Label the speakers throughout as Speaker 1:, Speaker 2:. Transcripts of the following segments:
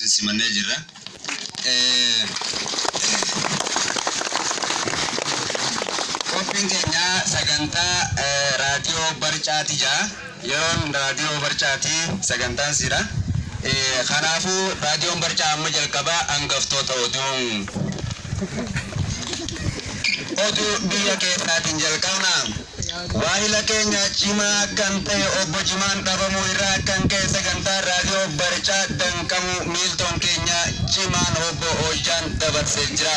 Speaker 1: si manager. Kopiin keenya sagantaa raadiyoo Barcaati jaa. Yeroon raadiyoo Barcaati sagantaan sira. Kanaafuu raadiyoon Barcaa amma jalqabaa hangaftoota oduu biyya keessaatiin jalqabnaa. Waahila keenya cimaa kan ta'e obbo Jimaan dhabamuu irraa kan ka'e sagantaa raadiyoo Barcaa danqamuu miiltoon keenya cimaan obbo Hojjaan dabarsee jira.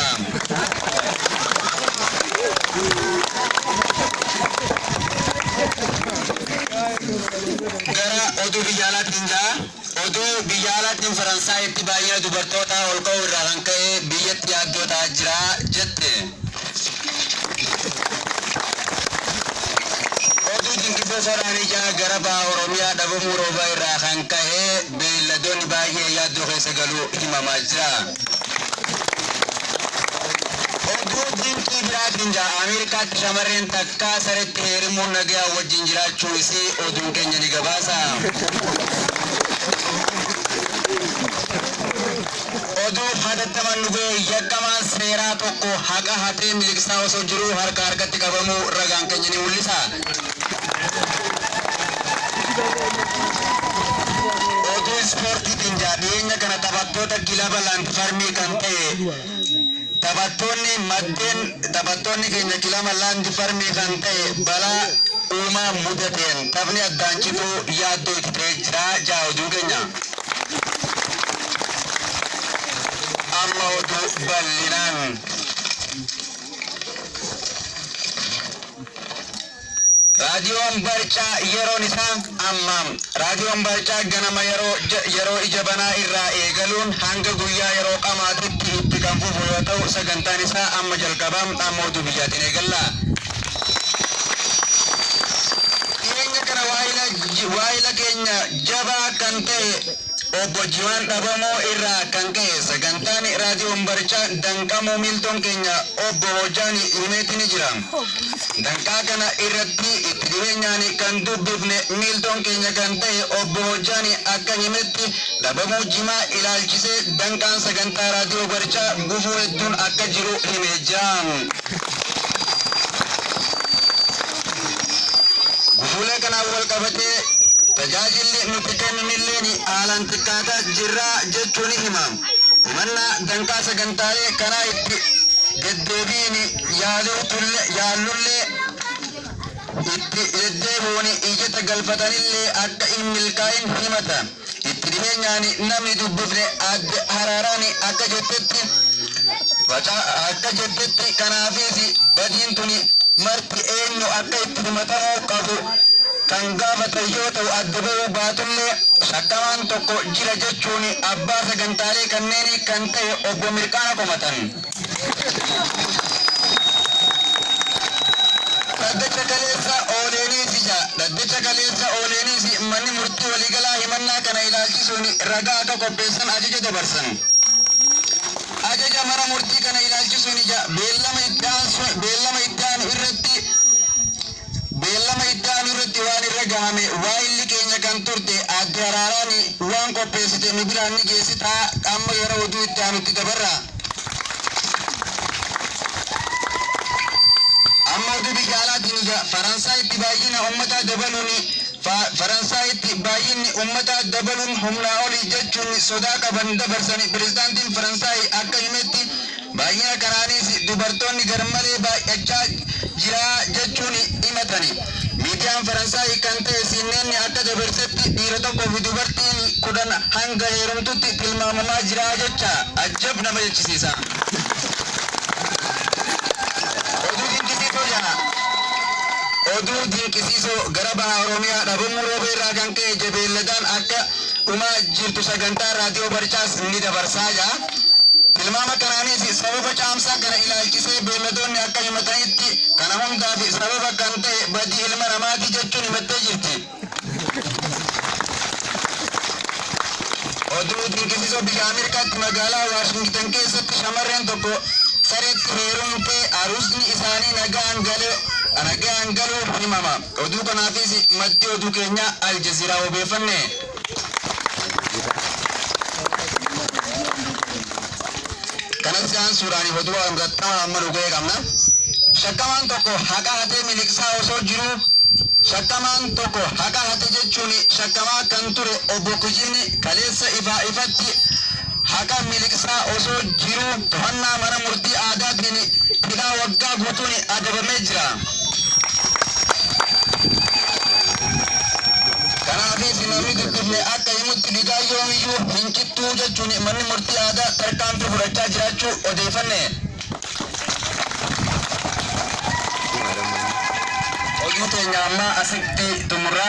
Speaker 1: Gara oduu biyyaalaatiin jaa. Oduu biyyaalaatiin Faransaayitti baay'ina dubartoota ol ka'uu irraa kan ka'e biyyatti yaaddootaa jira jette. Oduu dinqisoo soraanijaa gara baha Oromiyaa dhabamuu roobaa irraa kan ka'e beeyladoonni baay'ee yaaddoo keessa galuu himamaa jira. Oduu dinqii biraatiin jaa Ameerikaatti shamarreen takka sareetti heerimuun nagaa wajjin jiraachuu isii oduun keenya ni gabaasa. Oduu hatattaman dhugee yakkamaan seeraa tokko haqa hatee miliqsaa osoo jiruu harka harkatti qabamuu ragaan keenya ni mul'isa. Oduu ispoortiitiin jaa dhiyeenya kana taphattoota kilaba laantifarmii kan ta'e taphattoonni keenya kilaba laantifarmii kan ta'e balaa uumaa mudateen taphni addaan cituu yaaddoo itti ta'ee jira jaa oduu keenya. Amma oduu bal'inaan. Raadiyoon Barcaa yeroon isaa ammam. Raadiyoon Barcaa ganama yeroo ija banaa irraa eegaluun hanga guyyaa yeroo qamaatitti itti kan fufu yoo ta'u sagantaan isaa amma jalqabam amma oduu biyyaatiin eegalla. Dhiyeenya kana waahila keenya jabaa kan ta'e obbo Jimaan dhabamuu irraa kan ka'e sagantaan raadiyoon Barcaa danqamuu miiltoon keenya obbo Hojjaan himeetti ni jira. Danqaa kana irratti itti dhiyeenyaan kan dubbifne miiltoon keenya kan ta'e obbo Hojjaan akka himetti dhabamuu Jimaa ilaalchisee danqaan sagantaa raadiyoo Barcaa gufuu hedduun akka jiru himee jira. Gufuulee kanaan wal qabatee tajaajilli nuti kennunillee haalaan xiqqaataa jirra jechuun himam. Himannaa danqaa sagantaalee kanaa itti deddeebiin yaallullee itti deddeebuun ijata galfatanillee akka hin milkaa'in himata. Itti dhiyeenyaan namni dubbifne adde Haraaraan akka jettetti kanaafis badiin tuni marti eenyu akka itti himatamuu qabu kan gaafatan yoo ta'u adda bahuu baatullee shakkamaan tokko jira jechuun abbaa sagantaalee kanneen kan ta'e obbo Mirqaana komatan. Dhaddacha kaleessa ooleenis manni murtii waliigalaa himannaa kana ilaalchisuun ragaa akka qopheessan ajaja dabarsan. Ajaja mana murtii kana ilaalchisuun beellama itti aanu irratti waan irra gahame waahilli keenya kan turte adde Haraaraan waan qopheessite nu biraan ni geessita amma yeroo oduu itti aanutti dabarra. Amma oduu biyyaalaatiin Faransaayitti baay'ina uummataa dabaluun humnaa olii jechuun sodaa qaban dabarsan pirezidaantiin Faransaay akka himetti baay'ina kanaanis dubartoonni garmalee baay'achaa jira jechuun himatani. Miidiyaan Faransaay kan ta'e CNN akka dabarsetti dhiira tokkoo fi dubartiin 10 hanga heerumtutti tilmaamamaa jira jecha ajab nama jechisiisa. Oduu dinqisiisoo gara baha Oromiyaa dhabamuu roobaa irraa kan ka'e beeyladaan akka dhumaa jirtu sagantaa raadiyoo Barcaas ni dabarsaa jira. Tilmaama kanaanis sababa caamsaa kana ilaalchisee beeyladoonni akka himatanitti kana hundaaf sababa kan ta'e badii ilma namaati jechuun himattee jirti. Oduu dinqisiisoo biyya Ameerikaatti magaalaa Waashingtan keessatti shamarreen tokko sareetti heerumtee aruusni isaanii nagaan galuu himama. Oduu kanaafis maddi oduu keenya Aljazeeraa obeeffanne. kanas gaan suuraanii hoduu amgattaa amma dhugee qabna. Shakkamaan tokko haqa hatee miliqsaa osoo jiru shakkamaan tokko haqa hate jechuun shakkamaa kan ture obbo Kujiin kaleessa ifatti haqa miliqsaa osoo jiru to'annaa mana murtii aadaatiin hidhaa waggaa guutuun adabamee jira. Kanaafis namni dubbifne akka himutti dhiigaa yoomiyyuu hin cittuu jechuun manni murtii aadaa tarkaanfii fudhachaa jiraachuu odeeffanne. Oduu teenya amma asitti xumurra.